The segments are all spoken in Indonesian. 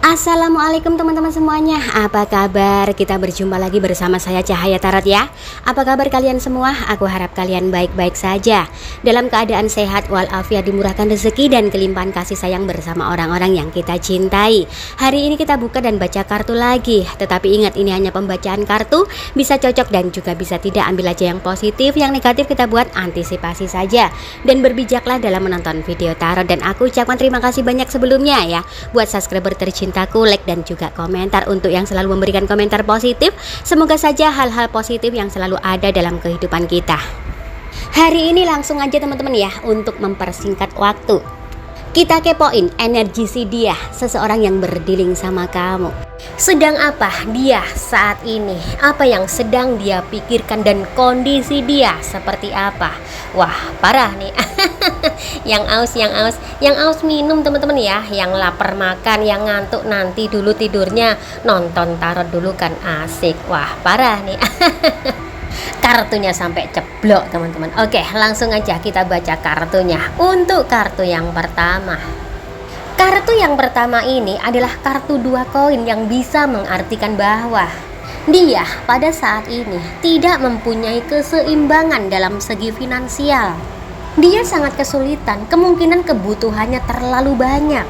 Assalamualaikum teman-teman semuanya. Apa kabar? Kita berjumpa lagi bersama saya Cahaya Tarot ya. Apa kabar kalian semua? Aku harap kalian baik-baik saja, dalam keadaan sehat walafiat, dimurahkan rezeki dan kelimpahan kasih sayang bersama orang-orang yang kita cintai. Hari ini kita buka dan baca kartu lagi. Tetapi ingat, ini hanya pembacaan kartu, bisa cocok dan juga bisa tidak. Ambil aja yang positif, yang negatif kita buat antisipasi saja. Dan berbijaklah dalam menonton video tarot. Dan aku ucapkan terima kasih banyak sebelumnya ya buat subscriber tercinta, like dan juga komentar, untuk yang selalu memberikan komentar positif. Semoga saja hal-hal positif yang selalu ada dalam kehidupan kita. Hari ini langsung aja teman-teman ya, untuk mempersingkat waktu, kita kepoin energi si dia, seseorang yang berdealing sama kamu. Sedang apa dia saat ini? Apa yang sedang dia pikirkan dan kondisi dia seperti apa? Wah, parah nih. Yang aus minum teman-teman ya. Yang lapar makan, yang ngantuk nanti dulu tidurnya nonton tarot dulu kan asik. Wah, parah nih. Kartunya sampai ceblok teman-teman. Oke, langsung aja kita baca kartunya. Untuk kartu yang pertama, kartu yang pertama ini adalah kartu 2 koin, yang bisa mengartikan bahwa dia pada saat ini tidak mempunyai keseimbangan dalam segi finansial. Dia sangat kesulitan, kemungkinan kebutuhannya terlalu banyak.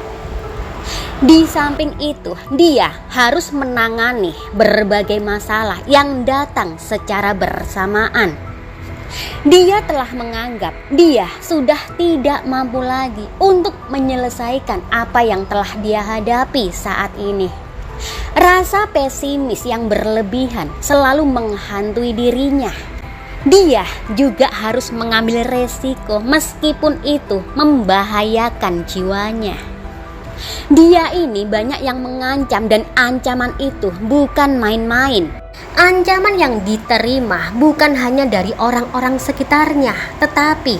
Di samping itu, dia harus menangani berbagai masalah yang datang secara bersamaan. Dia telah menganggap dia sudah tidak mampu lagi untuk menyelesaikan apa yang telah dia hadapi saat ini. Rasa pesimis yang berlebihan selalu menghantui dirinya. Dia juga harus mengambil resiko meskipun itu membahayakan jiwanya. Dia ini banyak yang mengancam, dan ancaman itu bukan main-main. Ancaman yang diterima bukan hanya dari orang-orang sekitarnya, tetapi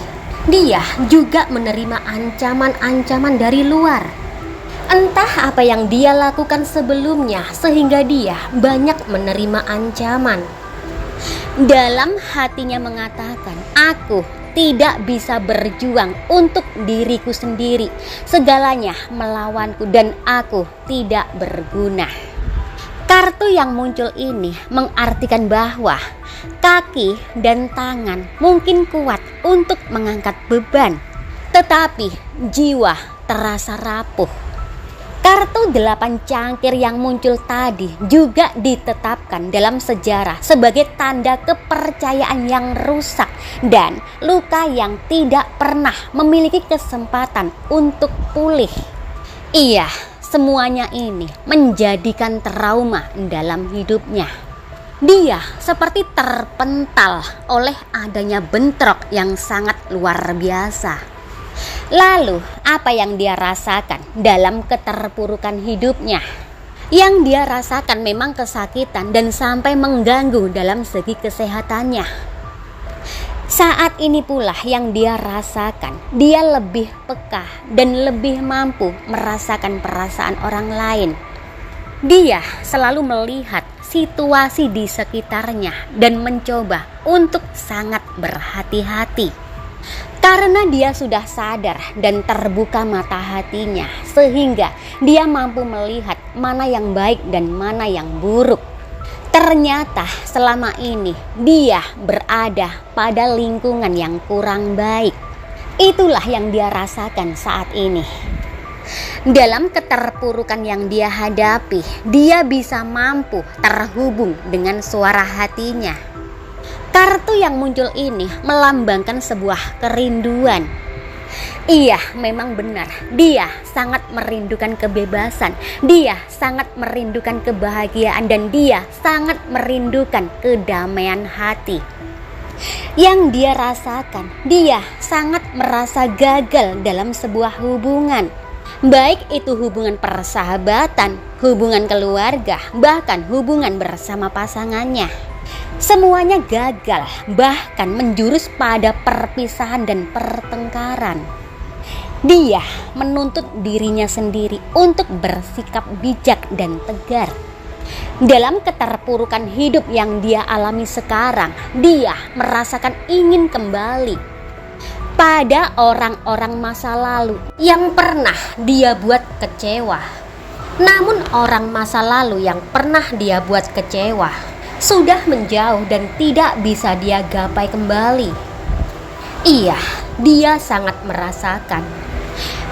dia juga menerima ancaman-ancaman dari luar. Entah apa yang dia lakukan sebelumnya sehingga dia banyak menerima ancaman. Dalam hatinya mengatakan, aku tidak bisa berjuang untuk diriku sendiri. Segalanya melawanku dan aku tidak berguna. Kartu yang muncul ini mengartikan bahwa kaki dan tangan mungkin kuat untuk mengangkat beban, tetapi jiwa terasa rapuh. Kartu 8 cangkir yang muncul tadi juga ditetapkan dalam sejarah sebagai tanda kepercayaan yang rusak dan luka yang tidak pernah memiliki kesempatan untuk pulih. Iya, semuanya ini menjadikan trauma dalam hidupnya. Dia seperti terpental oleh adanya bentrok yang sangat luar biasa. Lalu, apa yang dia rasakan dalam keterpurukan hidupnya? Yang dia rasakan memang kesakitan dan sampai mengganggu dalam segi kesehatannya. Saat ini pula yang dia rasakan, dia lebih peka dan lebih mampu merasakan perasaan orang lain. Dia selalu melihat situasi di sekitarnya dan mencoba untuk sangat berhati-hati. Karena dia sudah sadar dan terbuka mata hatinya, sehingga dia mampu melihat mana yang baik dan mana yang buruk. Ternyata selama ini dia berada pada lingkungan yang kurang baik. Itulah yang dia rasakan saat ini. Dalam keterpurukan yang dia hadapi, dia bisa mampu terhubung dengan suara hatinya. Kartu yang muncul ini melambangkan sebuah kerinduan. Iya, memang benar. Dia sangat merindukan kebebasan. Dia sangat merindukan kebahagiaan dan dia sangat merindukan kedamaian hati. Yang dia rasakan, dia sangat merasa gagal dalam sebuah hubungan. Baik itu hubungan persahabatan, hubungan keluarga, bahkan hubungan bersama pasangannya. Semuanya gagal, bahkan menjurus pada perpisahan dan pertengkaran. Dia menuntut dirinya sendiri untuk bersikap bijak dan tegar. Dalam keterpurukan hidup yang dia alami sekarang, dia merasakan ingin kembali pada orang-orang masa lalu yang pernah dia buat kecewa. Namun orang masa lalu yang pernah dia buat kecewa sudah menjauh dan tidak bisa dia gapai kembali. Iya, dia sangat merasakan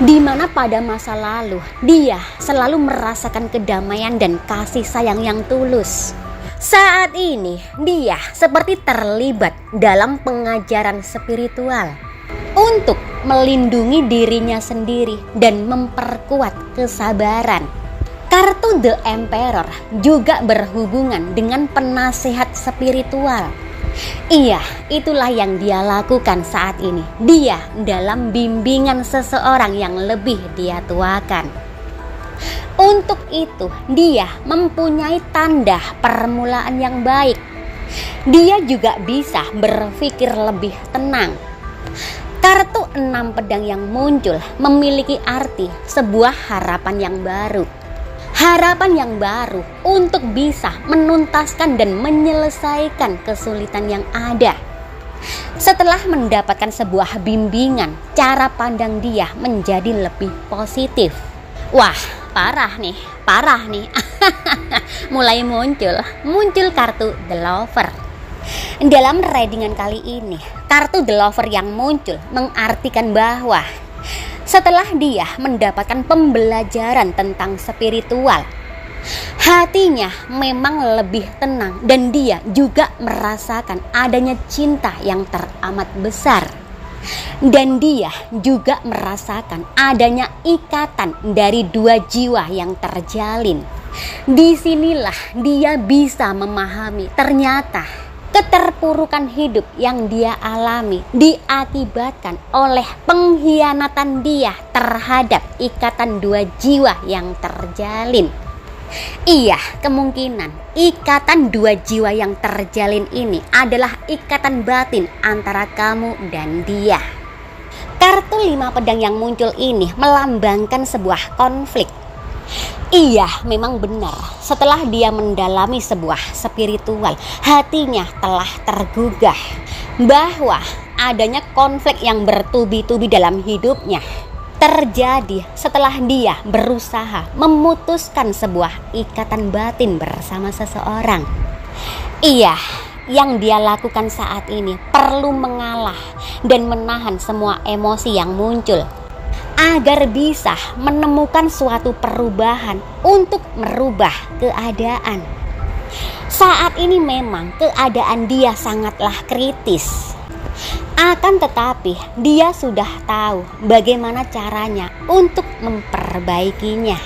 di mana pada masa lalu dia selalu merasakan kedamaian dan kasih sayang yang tulus. Saat ini dia seperti terlibat dalam pengajaran spiritual untuk melindungi dirinya sendiri dan memperkuat kesabaran. Kartu The Emperor juga berhubungan dengan penasehat spiritual. Iya, itulah yang dia lakukan saat ini. Dia dalam bimbingan seseorang yang lebih dia tuakan. Untuk itu, dia mempunyai tanda permulaan yang baik. Dia juga bisa berpikir lebih tenang. Kartu 6 pedang yang muncul memiliki arti sebuah harapan yang baru. Harapan yang baru untuk bisa menuntaskan dan menyelesaikan kesulitan yang ada. Setelah mendapatkan sebuah bimbingan, cara pandang dia menjadi lebih positif. Wah, parah nih. Mulai muncul kartu The Lover. Dalam readingan kali ini, kartu The Lover yang muncul mengartikan bahwa setelah dia mendapatkan pembelajaran tentang spiritual, hatinya memang lebih tenang dan dia juga merasakan adanya cinta yang teramat besar. Dan dia juga merasakan adanya ikatan dari dua jiwa yang terjalin. Disinilah dia bisa memahami ternyata keterpurukan hidup yang dia alami diakibatkan oleh pengkhianatan dia terhadap ikatan dua jiwa yang terjalin. Iya, kemungkinan ikatan dua jiwa yang terjalin ini adalah ikatan batin antara kamu dan dia. Kartu 5 pedang yang muncul ini melambangkan sebuah konflik. Iya, memang benar. Setelah dia mendalami sebuah spiritual, hatinya telah tergugah bahwa adanya konflik yang bertubi-tubi dalam hidupnya terjadi setelah dia berusaha memutuskan sebuah ikatan batin bersama seseorang. Iya, yang dia lakukan saat ini perlu mengalah dan menahan semua emosi yang muncul agar bisa menemukan suatu perubahan untuk merubah keadaan. Saat ini memang keadaan dia sangatlah kritis. Akan tetapi dia sudah tahu bagaimana caranya untuk memperbaikinya.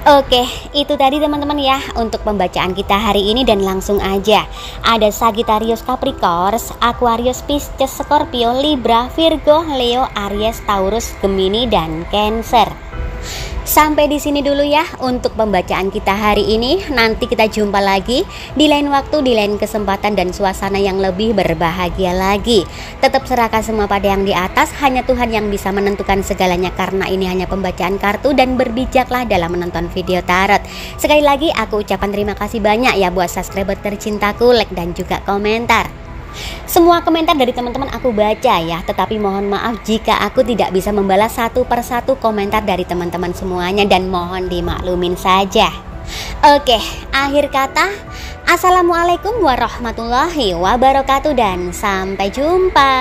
Oke, itu tadi teman-teman ya untuk pembacaan kita hari ini, dan langsung aja. Ada Sagittarius, Capricorn, Aquarius, Pisces, Scorpio, Libra, Virgo, Leo, Aries, Taurus, Gemini, dan Cancer. Sampai di sini dulu ya untuk pembacaan kita hari ini. Nanti kita jumpa lagi di lain waktu, di lain kesempatan dan suasana yang lebih berbahagia lagi. Tetap serahkan semua pada yang di atas. Hanya Tuhan yang bisa menentukan segalanya, karena ini hanya pembacaan kartu, dan berbijaklah dalam menonton video tarot. Sekali lagi aku ucapkan terima kasih banyak ya buat subscriber tercintaku, like dan juga komentar. Semua komentar dari teman-teman aku baca ya, tetapi mohon maaf jika aku tidak bisa membalas satu persatu komentar dari teman-teman semuanya, dan mohon dimaklumin saja. Oke, akhir kata, assalamualaikum warahmatullahi wabarakatuh dan sampai jumpa.